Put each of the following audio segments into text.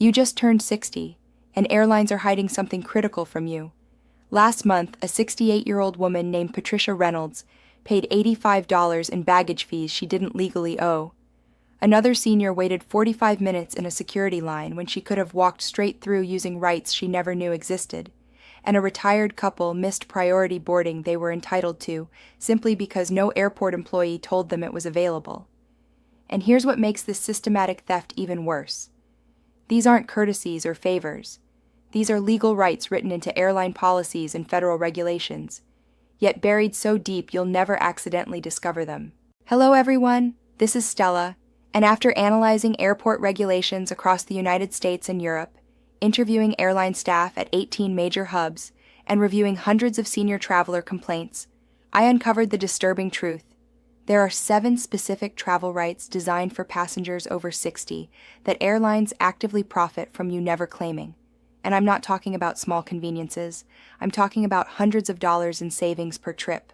You just turned 60, and airlines are hiding something critical from you. Last month, a 68-year-old woman named Patricia Reynolds paid $85 in baggage fees she didn't legally owe. Another senior waited 45 minutes in a security line when she could have walked straight through using rights she never knew existed. And a retired couple missed priority boarding they were entitled to simply because no airport employee told them it was available. And here's what makes this systematic theft even worse. These aren't courtesies or favors. These are legal rights written into airline policies and federal regulations, yet buried so deep you'll never accidentally discover them. Hello everyone, this is Stella, and after analyzing airport regulations across the United States and Europe, interviewing airline staff at 18 major hubs, and reviewing hundreds of senior traveler complaints, I uncovered the disturbing truth. There are 7 specific travel rights designed for passengers over 60 that airlines actively profit from you never claiming. And I'm not talking about small conveniences. I'm talking about hundreds of dollars in savings per trip,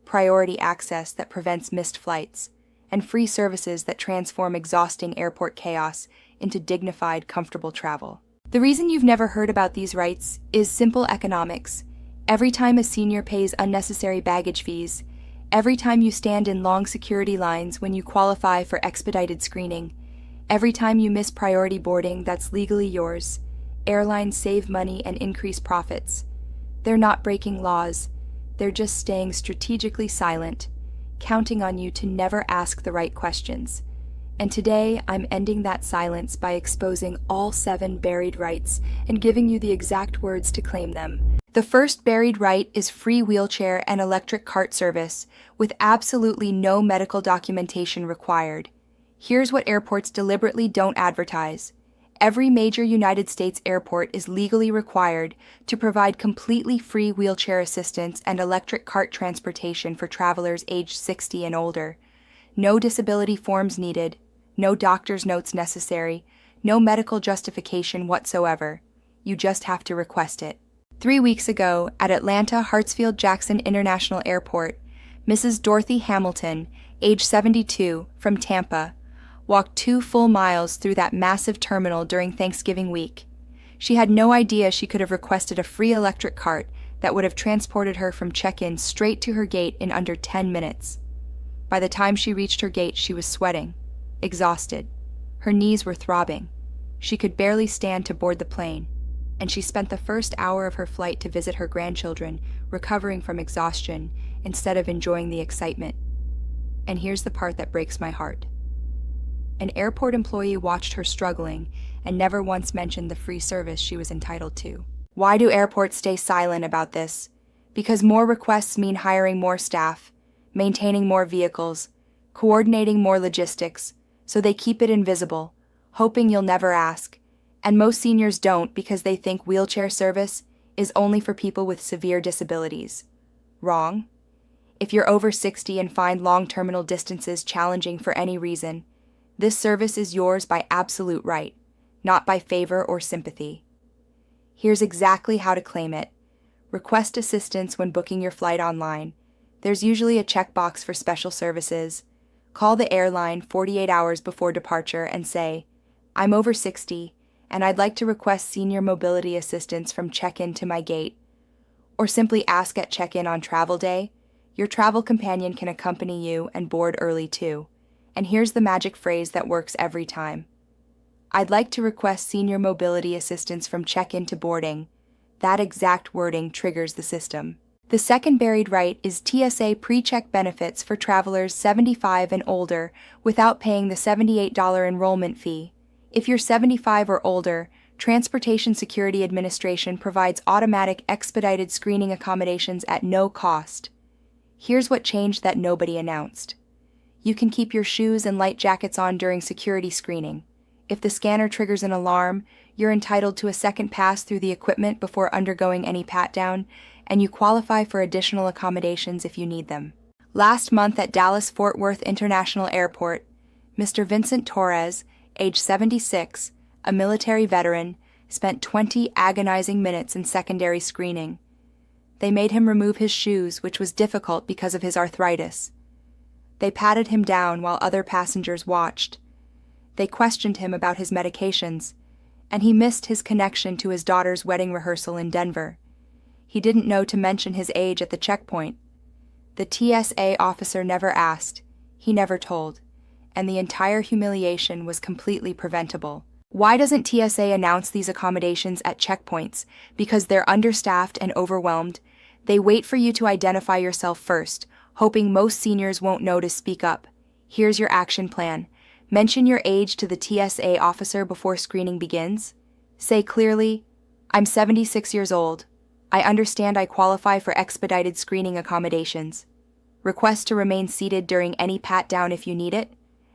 priority access that prevents missed flights, and free services that transform exhausting airport chaos into dignified, comfortable travel. The reason you've never heard about these rights is simple economics. Every time a senior pays unnecessary baggage fees, every time you stand in long security lines when you qualify for expedited screening, every time you miss priority boarding that's legally yours, airlines save money and increase profits. They're not breaking laws, they're just staying strategically silent, counting on you to never ask the right questions. And today, I'm ending that silence by exposing all 7 buried rights and giving you the exact words to claim them. The first buried right is free wheelchair and electric cart service, with absolutely no medical documentation required. Here's what airports deliberately don't advertise. Every major United States airport is legally required to provide completely free wheelchair assistance and electric cart transportation for travelers aged 60 and older. No disability forms needed, no doctor's notes necessary, no medical justification whatsoever. You just have to request it. 3 weeks ago, at Atlanta Hartsfield-Jackson International Airport, Mrs. Dorothy Hamilton, age 72, from Tampa, walked 2 full miles through that massive terminal during Thanksgiving week. She had no idea she could have requested a free electric cart that would have transported her from check-in straight to her gate in under 10 minutes. By the time she reached her gate, she was sweating, exhausted. Her knees were throbbing. She could barely stand to board the plane, and she spent the first hour of her flight to visit her grandchildren, recovering from exhaustion instead of enjoying the excitement. And here's the part that breaks my heart. An airport employee watched her struggling and never once mentioned the free service she was entitled to. Why do airports stay silent about this? Because more requests mean hiring more staff, maintaining more vehicles, coordinating more logistics, so they keep it invisible, hoping you'll never ask. And most seniors don't because they think wheelchair service is only for people with severe disabilities. Wrong. If you're over 60 and find long terminal distances challenging for any reason, this service is yours by absolute right, not by favor or sympathy. Here's exactly how to claim it. Request assistance when booking your flight online. There's usually a checkbox for special services. Call the airline 48 hours before departure and say, "I'm over 60, and I'd like to request senior mobility assistance from check-in to my gate." Or simply ask at check-in on travel day. Your travel companion can accompany you and board early too. And here's the magic phrase that works every time. "I'd like to request senior mobility assistance from check-in to boarding." That exact wording triggers the system. The second buried right is TSA pre-check benefits for travelers 75 and older without paying the $78 enrollment fee. If you're 75 or older, Transportation Security Administration provides automatic expedited screening accommodations at no cost. Here's what changed that nobody announced. You can keep your shoes and light jackets on during security screening. If the scanner triggers an alarm, you're entitled to a second pass through the equipment before undergoing any pat-down, and you qualify for additional accommodations if you need them. Last month at Dallas-Fort Worth International Airport, Mr. Vincent Torres, age 76, a military veteran, spent 20 agonizing minutes in secondary screening. They made him remove his shoes, which was difficult because of his arthritis. They patted him down while other passengers watched. They questioned him about his medications, And he missed his connection to his daughter's wedding rehearsal in Denver. He didn't know to mention his age at the checkpoint. The TSA officer never asked, he never told, and the entire humiliation was completely preventable. Why doesn't TSA announce these accommodations at checkpoints? Because they're understaffed and overwhelmed. They wait for you to identify yourself first, hoping most seniors won't know to speak up. Here's your action plan. Mention your age to the TSA officer before screening begins. Say clearly, "I'm 76 years old. I understand I qualify for expedited screening accommodations. Request to remain seated during any pat-down if you need it.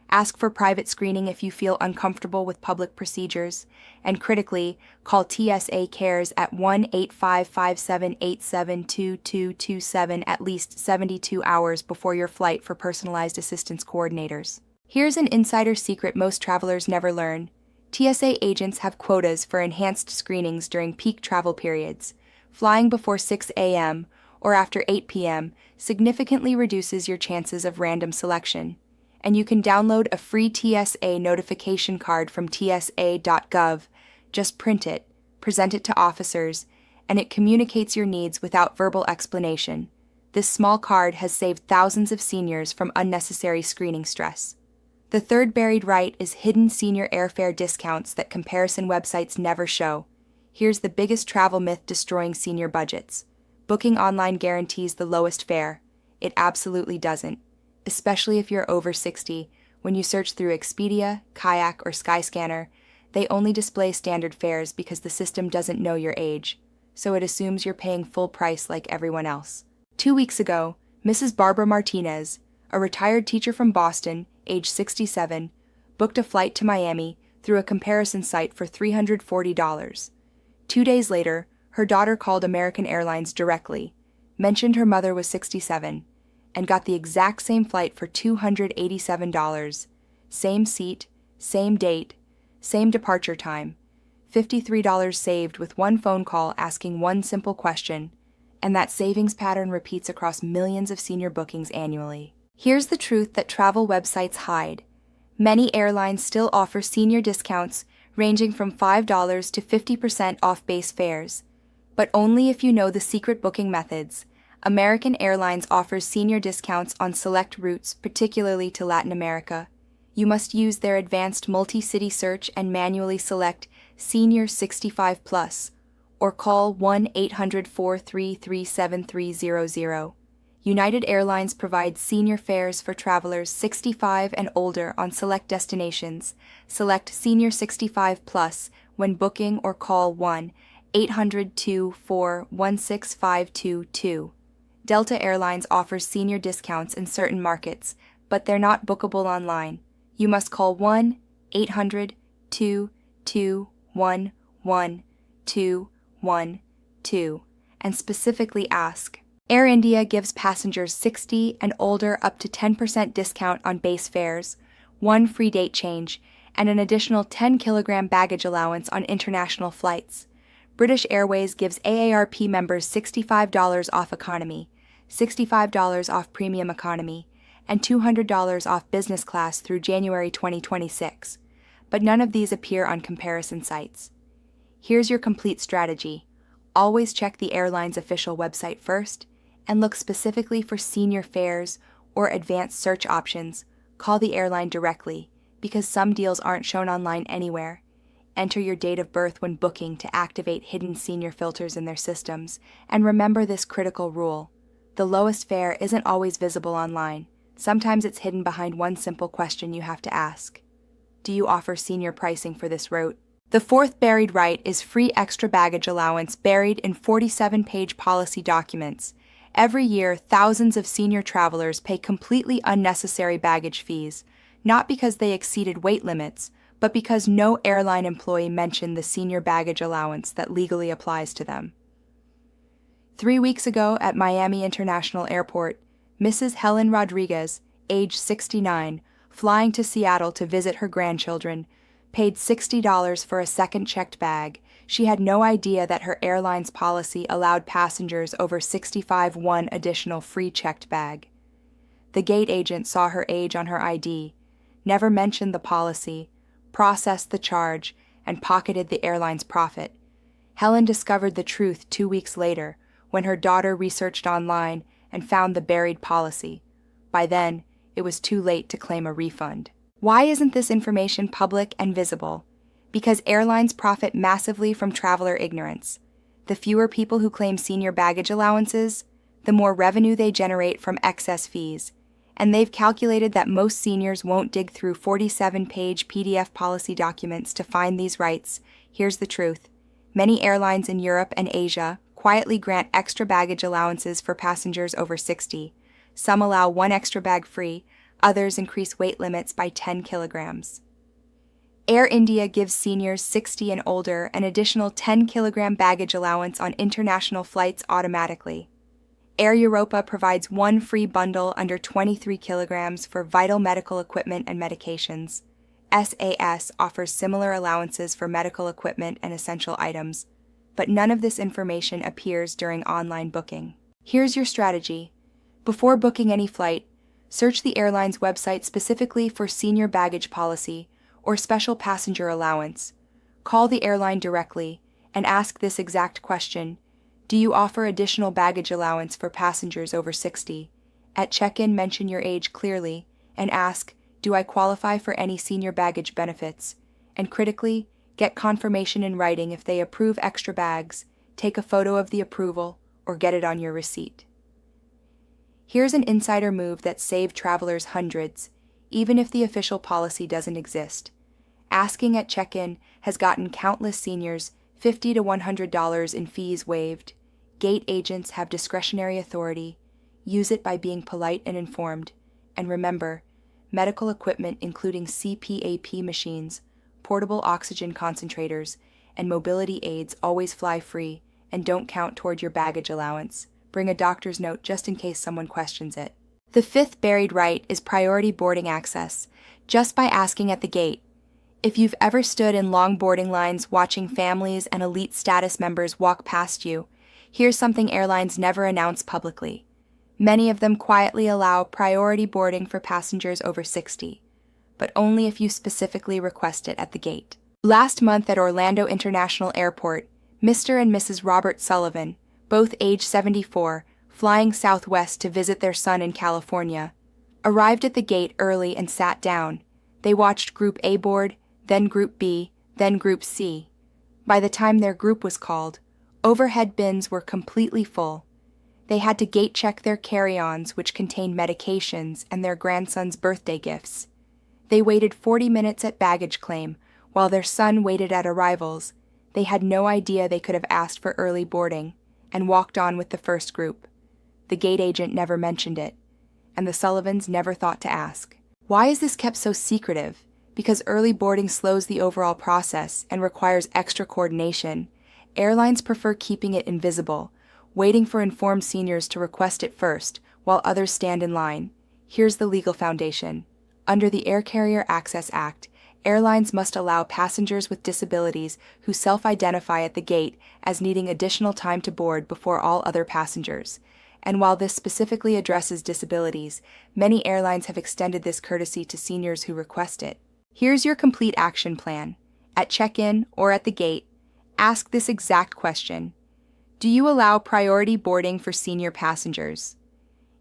Ask for private screening if you feel uncomfortable with public procedures, and critically, call TSA Cares at 1-8557-872227 at least 72 hours before your flight for personalized assistance coordinators." Here's an insider secret most travelers never learn. TSA agents have quotas for enhanced screenings during peak travel periods. Flying before 6 a.m. or after 8 p.m. significantly reduces your chances of random selection. And you can download a free TSA notification card from tsa.gov. Just print it, present it to officers, and it communicates your needs without verbal explanation. This small card has saved thousands of seniors from unnecessary screening stress. The third buried right is hidden senior airfare discounts that comparison websites never show. Here's the biggest travel myth destroying senior budgets. Booking online guarantees the lowest fare. It absolutely doesn't. Especially if you're over 60, when you search through Expedia, Kayak, or Skyscanner, they only display standard fares because the system doesn't know your age, so it assumes you're paying full price like everyone else. 2 weeks ago, Mrs. Barbara Martinez, a retired teacher from Boston, age 67, booked a flight to Miami through a comparison site for $340. 2 days later, her daughter called American Airlines directly, mentioned her mother was 67, and got the exact same flight for $287. Same seat, same date, same departure time. $53 saved with one phone call asking one simple question, and that savings pattern repeats across millions of senior bookings annually. Here's the truth that travel websites hide. Many airlines still offer senior discounts ranging from $5 to 50% off base fares, but only if you know the secret booking methods. American Airlines offers senior discounts on select routes, particularly to Latin America. You must use their advanced multi-city search and manually select Senior 65 Plus, or call 1-800-433-7300. United Airlines provides senior fares for travelers 65 and older on select destinations. Select Senior 65 Plus when booking or call 1-800-241-6522. Delta Airlines offers senior discounts in certain markets, but they're not bookable online. You must call 1-800-221-1212 and specifically ask. Air India gives passengers 60 and older up to 10% discount on base fares, 1 free date change, and an additional 10-kilogram baggage allowance on international flights. British Airways gives AARP members $65 off economy, $65 off premium economy, and $200 off business class through January 2026, but none of these appear on comparison sites. Here's your complete strategy. Always check the airline's official website first, and look specifically for senior fares or advanced search options. Call the airline directly, because some deals aren't shown online anywhere. Enter your date of birth when booking to activate hidden senior filters in their systems, and remember this critical rule. The lowest fare isn't always visible online. Sometimes it's hidden behind one simple question you have to ask. Do you offer senior pricing for this route? The fourth buried right is free extra baggage allowance buried in 47-page policy documents. Every year, thousands of senior travelers pay completely unnecessary baggage fees, not because they exceeded weight limits, but because no airline employee mentioned the senior baggage allowance that legally applies to them. 3 weeks ago at Miami International Airport, Mrs. Helen Rodriguez, age 69, flying to Seattle to visit her grandchildren, paid $60 for a second checked bag. She had no idea that her airline's policy allowed passengers over 65 one additional free checked bag. The gate agent saw her age on her ID, never mentioned the policy, processed the charge, and pocketed the airline's profit. Helen discovered the truth 2 weeks later when her daughter researched online and found the buried policy. By then, it was too late to claim a refund. Why isn't this information public and visible? Because airlines profit massively from traveler ignorance. The fewer people who claim senior baggage allowances, the more revenue they generate from excess fees. And they've calculated that most seniors won't dig through 47-page PDF policy documents to find these rights. Here's the truth. Many airlines in Europe and Asia quietly grant extra baggage allowances for passengers over 60. Some allow 1 extra bag free, others increase weight limits by 10 kilograms. Air India gives seniors 60 and older an additional 10-kilogram baggage allowance on international flights automatically. Air Europa provides 1 free bundle under 23 kilograms for vital medical equipment and medications. SAS offers similar allowances for medical equipment and essential items, but none of this information appears during online booking. Here's your strategy. Before booking any flight, search the airline's website specifically for senior baggage policy or special passenger allowance. Call the airline directly and ask this exact question. Do you offer additional baggage allowance for passengers over 60? At check-in, mention your age clearly and ask, do I qualify for any senior baggage benefits? And critically, get confirmation in writing if they approve extra bags, take a photo of the approval, or get it on your receipt. Here's an insider move that saved travelers hundreds, even if the official policy doesn't exist. Asking at check-in has gotten countless seniors $50 to $100 in fees waived. Gate agents have discretionary authority. Use it by being polite and informed. And remember, medical equipment including CPAP machines, portable oxygen concentrators, and mobility aids always fly free and don't count toward your baggage allowance. Bring a doctor's note just in case someone questions it. The 5th buried right is priority boarding access, just by asking at the gate. If you've ever stood in long boarding lines watching families and elite status members walk past you, here's something airlines never announce publicly. Many of them quietly allow priority boarding for passengers over 60, but only if you specifically request it at the gate. Last month at Orlando International Airport, Mr. and Mrs. Robert Sullivan, both age 74, flying Southwest to visit their son in California, arrived at the gate early and sat down. They watched Group A board, then Group B, then Group C. By the time their group was called, overhead bins were completely full. They had to gate check their carry-ons, which contained medications and their grandson's birthday gifts. They waited 40 minutes at baggage claim, while their son waited at arrivals. They had no idea they could have asked for early boarding, and walked on with the first group. The gate agent never mentioned it, and the Sullivans never thought to ask. Why is this kept so secretive? Because early boarding slows the overall process and requires extra coordination. Airlines prefer keeping it invisible, waiting for informed seniors to request it first, while others stand in line. Here's the legal foundation. Under the Air Carrier Access Act, airlines must allow passengers with disabilities who self-identify at the gate as needing additional time to board before all other passengers. And while this specifically addresses disabilities, many airlines have extended this courtesy to seniors who request it. Here's your complete action plan. At check-in or at the gate, ask this exact question. Do you allow priority boarding for senior passengers?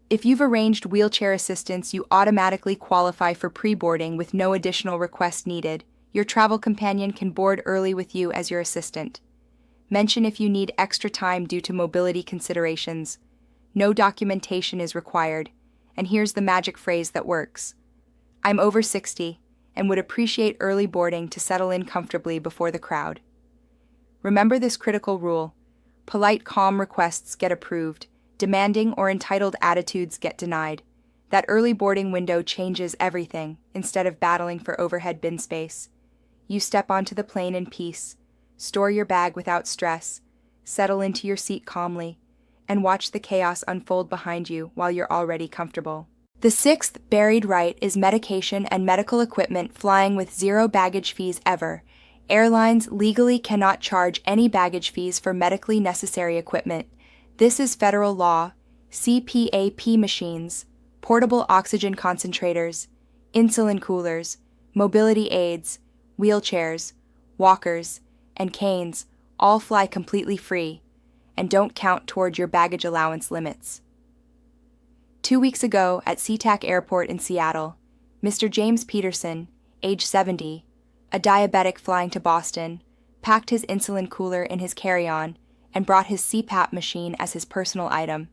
If you've arranged wheelchair assistance, you automatically qualify for pre-boarding with no additional request needed. Your travel companion can board early with you as your assistant. Mention if you need extra time due to mobility considerations. No documentation is required. And here's the magic phrase that works. I'm over 60 and would appreciate early boarding to settle in comfortably before the crowd. Remember this critical rule. Polite, calm requests get approved. Demanding or entitled attitudes get denied. That early boarding window changes everything instead of battling for overhead bin space. You step onto the plane in peace, store your bag without stress, settle into your seat calmly, and watch the chaos unfold behind you while you're already comfortable. The 6th buried right is medication and medical equipment flying with 0 baggage fees ever. Airlines legally cannot charge any baggage fees for medically necessary equipment. This is federal law. CPAP machines, portable oxygen concentrators, insulin coolers, mobility aids, wheelchairs, walkers, and canes all fly completely free and don't count toward your baggage allowance limits. 2 weeks ago at SeaTac Airport in Seattle, Mr. James Peterson, age 70, a diabetic flying to Boston, packed his insulin cooler in his carry-on and brought his CPAP machine as his personal item.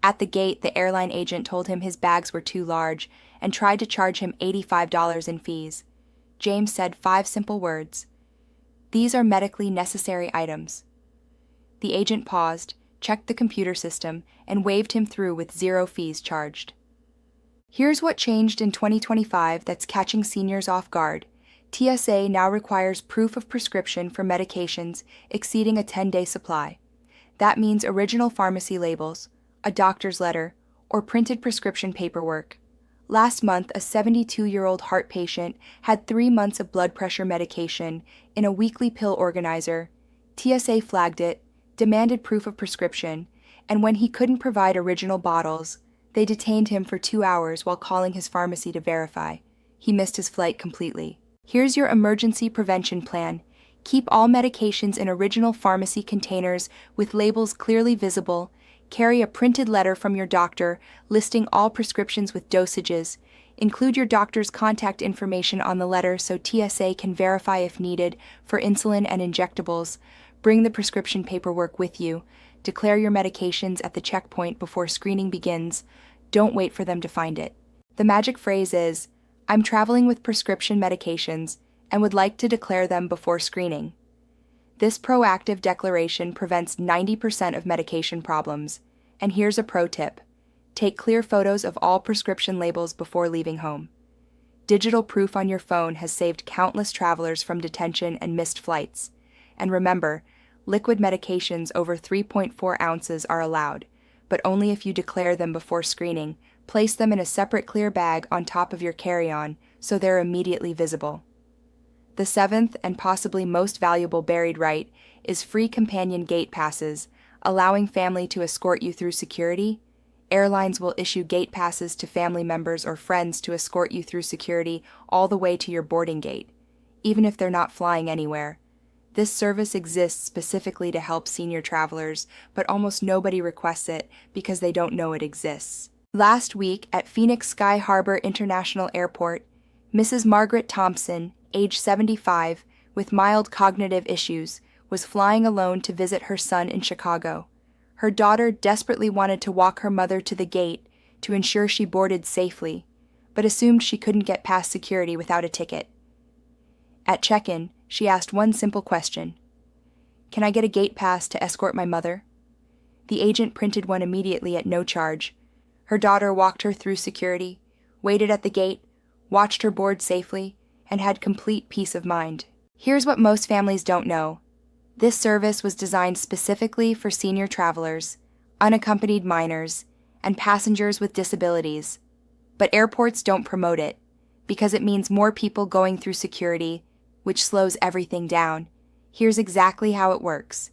At the gate, the airline agent told him his bags were too large and tried to charge him $85 in fees. James said 5 simple words: "These are medically necessary items." The agent paused, checked the computer system, and waved him through with 0 fees charged. Here's what changed in 2025 that's catching seniors off guard. TSA now requires proof of prescription for medications exceeding a 10-day supply. That means original pharmacy labels, a doctor's letter, or printed prescription paperwork. Last month, a 72-year-old heart patient had 3 months of blood pressure medication in a weekly pill organizer. TSA flagged it, demanded proof of prescription, and when he couldn't provide original bottles, they detained him for 2 hours while calling his pharmacy to verify. He missed his flight completely. Here's your emergency prevention plan. Keep all medications in original pharmacy containers with labels clearly visible. Carry a printed letter from your doctor listing all prescriptions with dosages. Include your doctor's contact information on the letter so TSA can verify if needed for insulin and injectables. Bring the prescription paperwork with you. Declare your medications at the checkpoint before screening begins. Don't wait for them to find it. The magic phrase is, "I'm traveling with prescription medications and would like to declare them before screening." This proactive declaration prevents 90% of medication problems. And here's a pro tip. Take clear photos of all prescription labels before leaving home. Digital proof on your phone has saved countless travelers from detention and missed flights. And remember, liquid medications over 3.4 ounces are allowed, but only if you declare them before screening. Place them in a separate clear bag on top of your carry-on so they're immediately visible. The 7th and possibly most valuable buried right is free companion gate passes, allowing family to escort you through security. Airlines will issue gate passes to family members or friends to escort you through security all the way to your boarding gate, even if they're not flying anywhere. This service exists specifically to help senior travelers, but almost nobody requests it because they don't know it exists. Last week at Phoenix Sky Harbor International Airport, Mrs. Margaret Thompson, age 75, with mild cognitive issues, was flying alone to visit her son in Chicago. Her daughter desperately wanted to walk her mother to the gate to ensure she boarded safely, but assumed she couldn't get past security without a ticket. At check-in, she asked one simple question: "Can I get a gate pass to escort my mother?" The agent printed one immediately at no charge. Her daughter walked her through security, waited at the gate, watched her board safely, and had complete peace of mind. Here's what most families don't know. This service was designed specifically for senior travelers, unaccompanied minors, and passengers with disabilities. But airports don't promote it, because it means more people going through security, which slows everything down. Here's exactly how it works.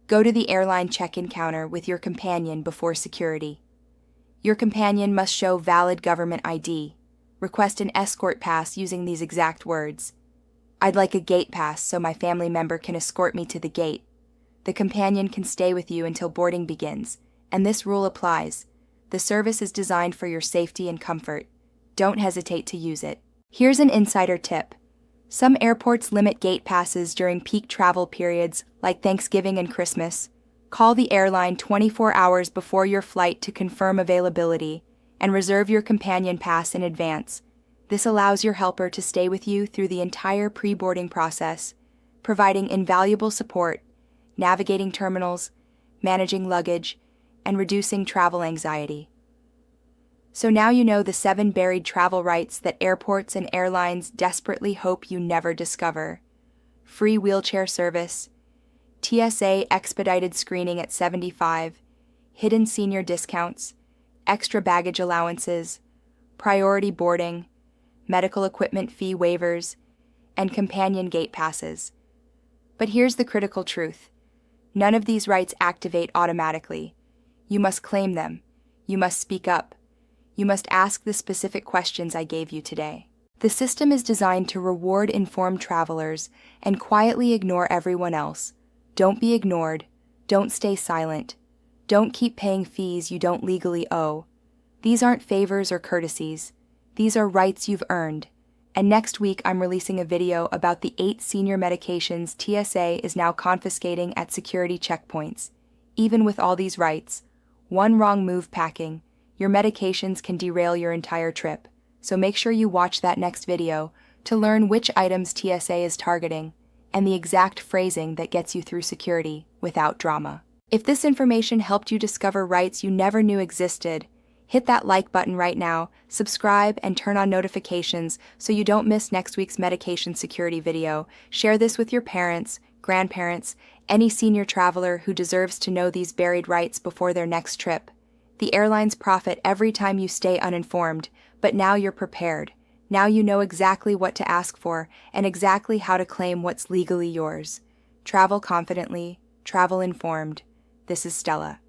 Go to the airline check-in counter with your companion before security. Your companion must show valid government ID. Request an escort pass using these exact words: "I'd like a gate pass so my family member can escort me to the gate." The companion can stay with you until boarding begins, and this rule applies. The service is designed for your safety and comfort. Don't hesitate to use it. Here's an insider tip. Some airports limit gate passes during peak travel periods like Thanksgiving and Christmas. Call the airline 24 hours before your flight to confirm availability and reserve your companion pass in advance. This allows your helper to stay with you through the entire pre-boarding process, providing invaluable support, navigating terminals, managing luggage, and reducing travel anxiety. So now you know the 7 buried travel rights that airports and airlines desperately hope you never discover. Free wheelchair service, TSA expedited screening at 75, hidden senior discounts, extra baggage allowances, priority boarding, medical equipment fee waivers, and companion gate passes. But here's the critical truth. None of these rights activate automatically. You must claim them. You must speak up. You must ask the specific questions I gave you today. The system is designed to reward informed travelers and quietly ignore everyone else. Don't be ignored. Don't stay silent. Don't keep paying fees you don't legally owe. These aren't favors or courtesies. These are rights you've earned. And next week, I'm releasing a video about the 8 senior medications TSA is now confiscating at security checkpoints. Even with all these rights, one wrong move packing, your medications can derail your entire trip. So make sure you watch that next video to learn which items TSA is targeting and the exact phrasing that gets you through security without drama. If this information helped you discover rights you never knew existed, hit that like button right now, subscribe, and turn on notifications so you don't miss next week's medication security video. Share this with your parents, grandparents, any senior traveler who deserves to know these buried rights before their next trip. The airlines profit every time you stay uninformed, but now you're prepared. Now you know exactly what to ask for and exactly how to claim what's legally yours. Travel confidently, travel informed. This is Stella.